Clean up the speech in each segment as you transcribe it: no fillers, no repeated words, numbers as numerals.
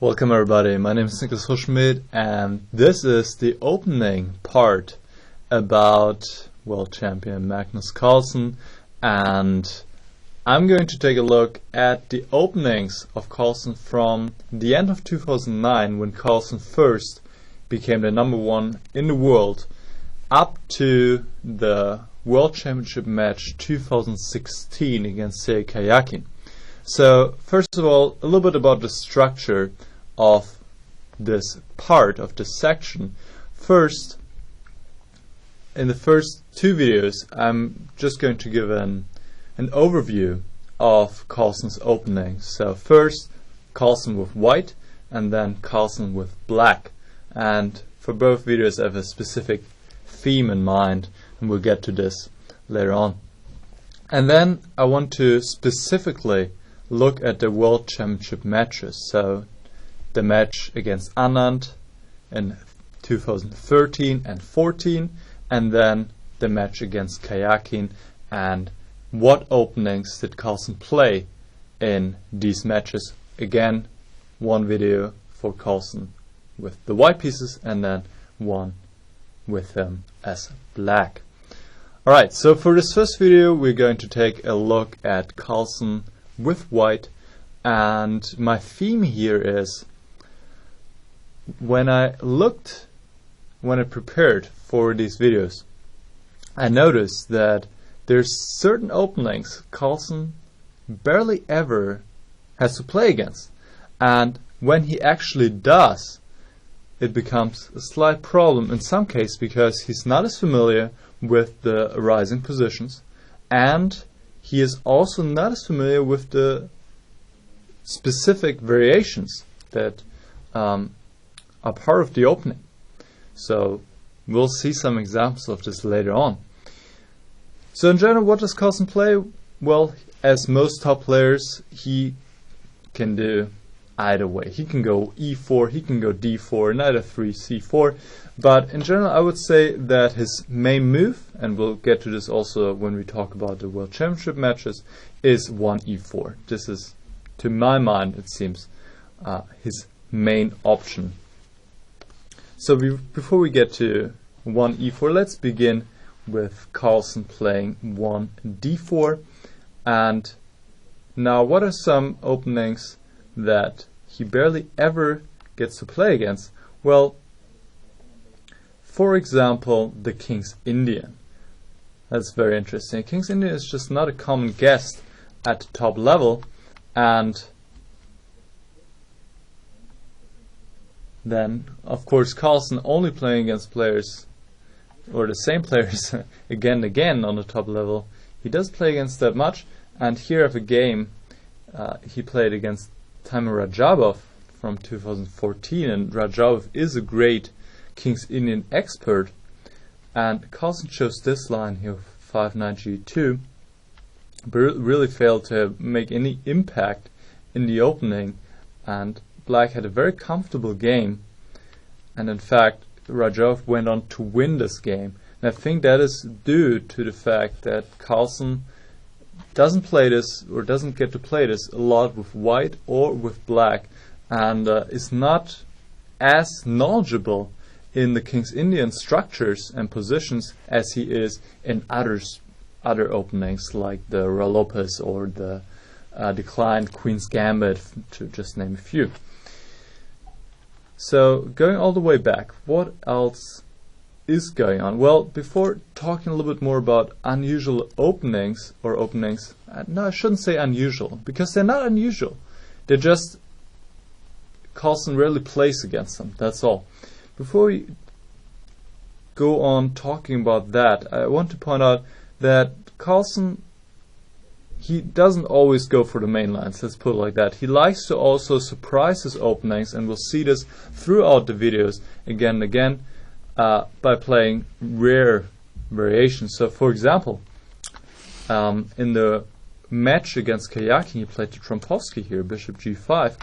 Welcome everybody, my name is Huschenbeth and this is the opening part about world champion Magnus Carlsen, and I'm going to take a look at the openings of Carlsen from the end of 2009, when Carlsen first became the number one in the world, up to the World Championship match 2016 against Sergei Karjakin. So first of all, a little bit about the structure of this part of this section. First, in the first two videos, I'm just going to give an overview of Carlsen's openings. So first, Carlsen with white, and then Carlsen with black. And for both videos, I have a specific theme in mind, and we'll get to this later on. And then I want to specifically look at the World Championship matches. So the match against Anand in 2013 and 14, and then the match against Karjakin, and what openings did Carlsen play in these matches. Again, one video for Carlsen with the white pieces, and then one with him as black. Alright, so for this first video we're going to take a look at Carlsen with white, and my theme here is, when I prepared for these videos, I noticed that there's certain openings Carlsen barely ever has to play against, and when he actually does, it becomes a slight problem in some cases, because he's not as familiar with the rising positions, and he is also not as familiar with the specific variations that are part of the opening. So we'll see some examples of this later on. So in general, what does Carlsen play? Well, as most top players, he can do either way. He can go e4, he can go d4, knight f3, c4. But in general, I would say that his main move, and we'll get to this also when we talk about the World Championship matches, is 1e4. This is, to my mind, it seems, his main option. So before we get to 1e4, let's begin with Carlsen playing 1d4. And now, what are some openings that he barely ever gets to play against? Well, for example, the King's Indian. That's very interesting. King's Indian is just not a common guest at the top level, and then, of course, Carlsen only playing against players, or the same players again and again on the top level. He does play against that much, and here I have a game he played against Timur Rajabov from 2014, and Rajabov is a great King's Indian expert, and Carlsen chose this line here, 5-9 g2, but really failed to make any impact in the opening, and Black had a very comfortable game, and in fact Rajabov went on to win this game. And I think that is due to the fact that Carlsen doesn't play this, or doesn't get to play this a lot with white or with black, and is not as knowledgeable in the King's Indian structures and positions as he is in other openings, like the Ra Lopez or the declined Queen's Gambit, to just name a few. So going all the way back, what else is going on? Well, before talking a little bit more about unusual openings, no, I shouldn't say unusual, because they're not unusual. They're just Carlsen rarely plays against them, that's all. Before we go on talking about that, I want to point out that Carlsen, he doesn't always go for the main lines, let's put it like that. He likes to also surprise his openings, and we'll see this throughout the videos again and again, by playing rare variations. So for example, in the match against Karjakin, he played the Trompowsky here, bishop g5,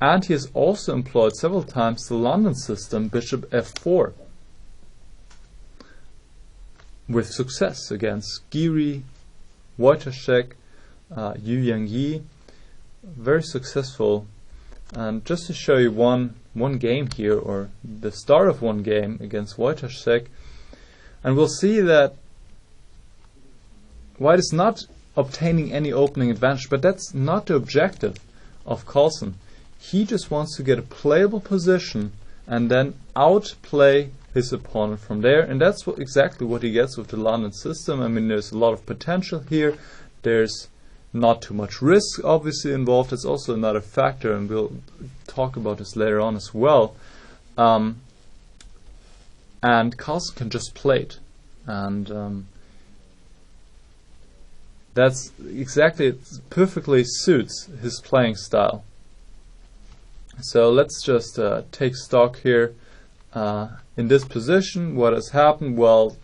and he has also employed several times the London system, bishop f4, with success against Giri, Wojciech, Yu Yang Yi. Very successful And just to show you one game here, or the start of one game against Wojciech, and we'll see that White is not obtaining any opening advantage, but that's not the objective of Carlsen. He just wants to get a playable position and then outplay his opponent from there, and that's exactly what he gets with the London system. I mean, there's a lot of potential here. There's not too much risk obviously involved. It's also another factor, and we'll talk about this later on as well. And Carlsen can just play it, and that's exactly, it perfectly suits his playing style. So let's just take stock here. In this position, what has happened? Well,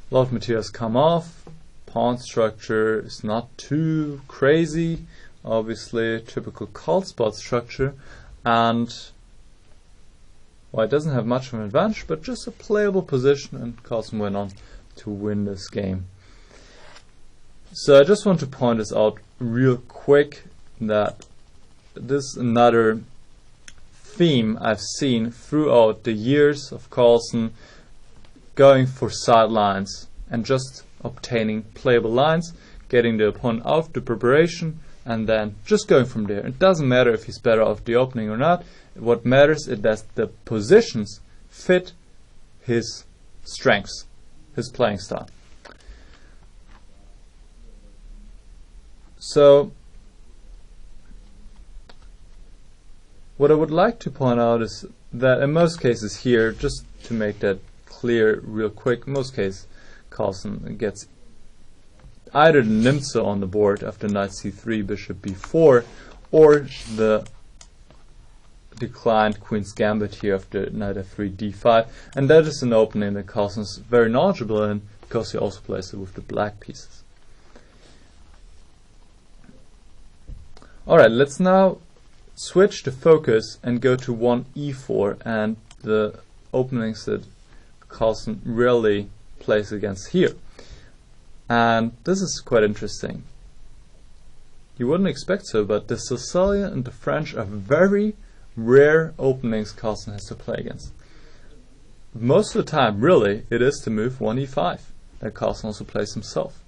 a lot of material has come off. Pawn structure is not too crazy, obviously typical cold spot structure, and well, it doesn't have much of an advantage, but just a playable position, and Carlsen went on to win this game. So I just want to point this out real quick, that this is another theme I've seen throughout the years of Carlsen, going for sidelines and just obtaining playable lines, getting the opponent out of the preparation, and then just going from there. It doesn't matter if he's better off the opening or not. What matters is that the positions fit his strengths, his playing style. So what I would like to point out is that in most cases here, just to make that clear real quick, in most cases Carlsen gets either the Nimzo on the board after knight c3, bishop b4, or the declined queen's gambit here after knight f3, d5, and that is an opening that Carlsen is very knowledgeable in, because he also plays it with the black pieces. Alright, let's now switch the focus and go to 1e4 and the openings that Carlsen rarely plays against here. And this is quite interesting. You wouldn't expect so, but the Sicilian and the French are very rare openings Carlsen has to play against. Most of the time, really, it is the move 1e5 that Carlsen also plays himself.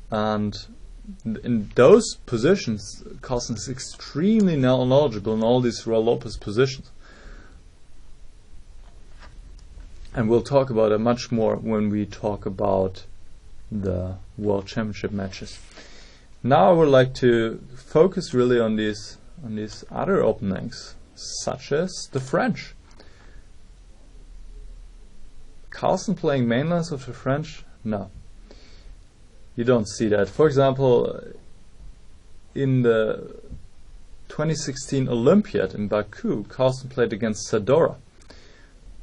And in those positions, Carlsen is extremely knowledgeable in all these Raul Lopez positions. And we'll talk about it much more when we talk about the World Championship matches. Now I would like to focus really on these other openings, such as the French. Carlsen playing mainlines of the French? No. You don't see that. For example, in the 2016 Olympiad in Baku, Carlsen played against Sadora.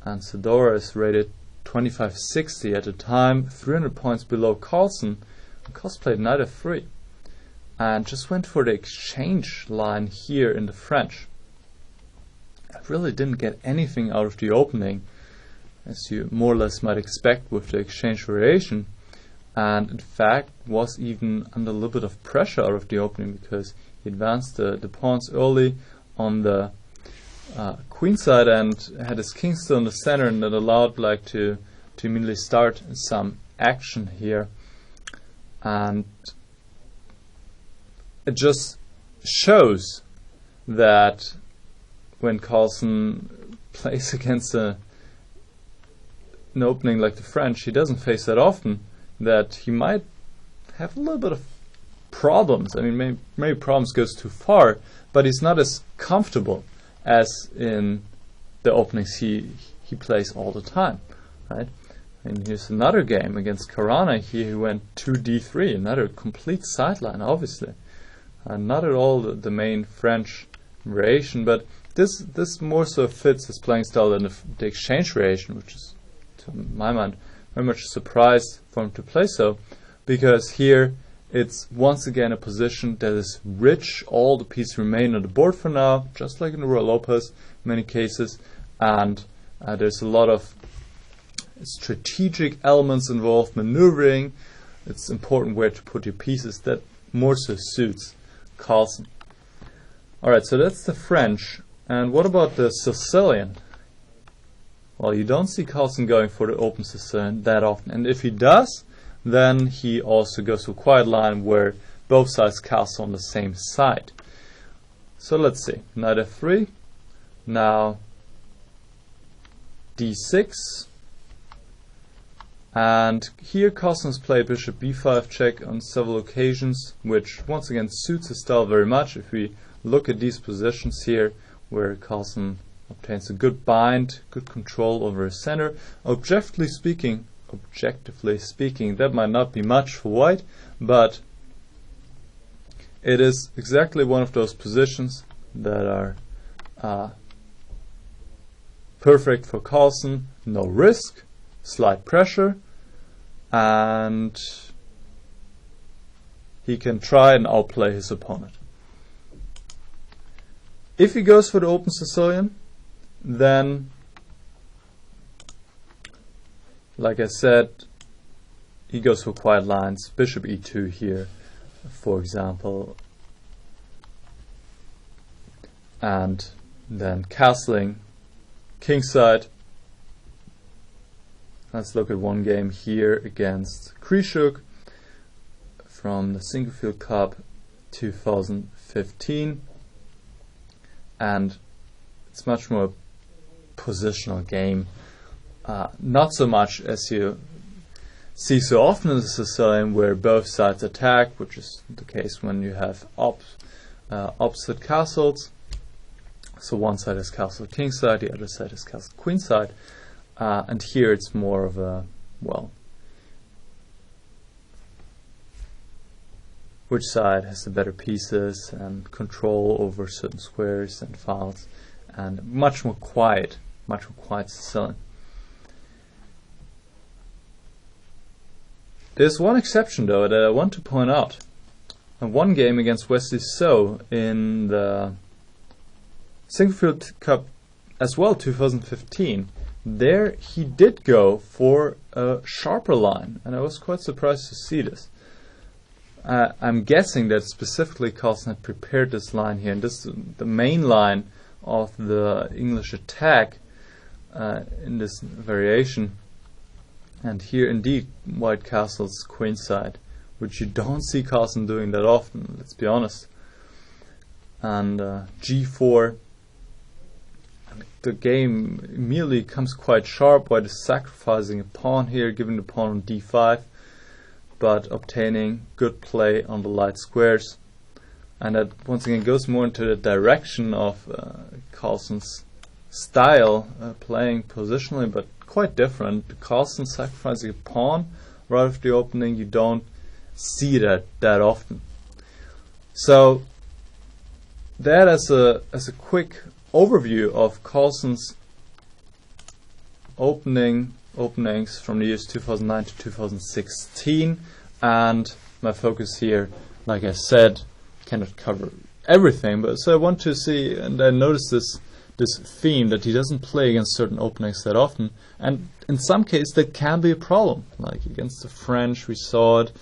And Sadora is rated 2560 at the time, 300 points below Carlsen. And Carlsen played knight f3 and just went for the exchange line here in the French. I really didn't get anything out of the opening, as you more or less might expect with the exchange variation. And in fact was even under a little bit of pressure out of the opening, because he advanced the pawns early on the queen side and had his king still in the center, and that allowed Black to immediately start some action here. And it just shows that when Carlsen plays against an opening like the French, he doesn't face that often, that he might have a little bit of problems. I mean, maybe problems goes too far, but he's not as comfortable as in the openings he plays all the time, right? And here's another game against Karana. Here he went 2d3, another complete sideline, obviously. Not at all the main French variation, but this more so fits his playing style than the exchange variation, which is, to my mind, very much a surprise for him to play so, because here it's once again a position that is rich. All the pieces remain on the board for now, just like in the Raul Lopez in many cases, and there's a lot of strategic elements involved, maneuvering. It's important where to put your pieces. That more so suits Carlsen. Alright, so that's the French. And what about the Sicilian? Well, you don't see Carlsen going for the open Sicilian that often. And if he does, then he also goes to a quiet line where both sides castle on the same side. So let's see. Knight f3. Now d6. And here Carlsen has played bishop b5 check on several occasions, which once again suits his style very much. If we look at these positions here, where Carlsen obtains a good bind, good control over his center. Objectively speaking, that might not be much for white, but it is exactly one of those positions that are perfect for Carlsen. No risk, slight pressure, and he can try and outplay his opponent. If he goes for the open Sicilian, then, like I said, he goes for quiet lines, bishop e2 here, for example, and then castling kingside. Let's look at one game here against Krishuk from the Single Cup 2015. And it's much more positional game, not so much as you see so often in the Sicilian, where both sides attack, which is the case when you have opposite castles. So one side is castle kingside, the other side is castle queenside, and here it's more of a, well, which side has the better pieces and control over certain squares and files, and much more quiet Sicilian. There's one exception though that I want to point out. In one game against Wesley So in the Single Cup as well, 2015, there he did go for a sharper line, and I was quite surprised to see this. I'm guessing that specifically Carlsen had prepared this line here, and this is the main line of the English attack in this variation. And here indeed white castles queenside, which you don't see Carlsen doing that often, let's be honest. And g4, the game immediately comes quite sharp. White is sacrificing a pawn here, giving the pawn on d5, but obtaining good play on the light squares. And that once again goes more into the direction of Carlsen's style, playing positionally, but quite different. Carlsen sacrificing a pawn right after the opening, you don't see that often. So that as a quick overview of Carlsen's openings from the years 2009 to 2016, and my focus here, like I said, cannot cover everything, but so I want to see, and I noticed this theme that he doesn't play against certain openings that often, and in some cases that can be a problem. Like against the French, we saw it,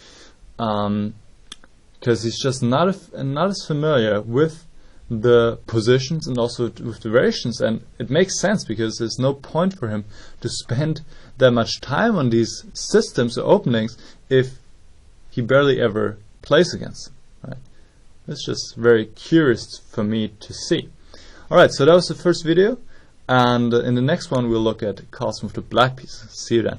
because he's just not as familiar with the positions and also with the variations, and it makes sense because there's no point for him to spend that much time on these systems or openings if he barely ever plays against them. Right? It's just very curious for me to see. Alright, so that was the first video, and in the next one we'll look at Carlsen with the black piece. See you then.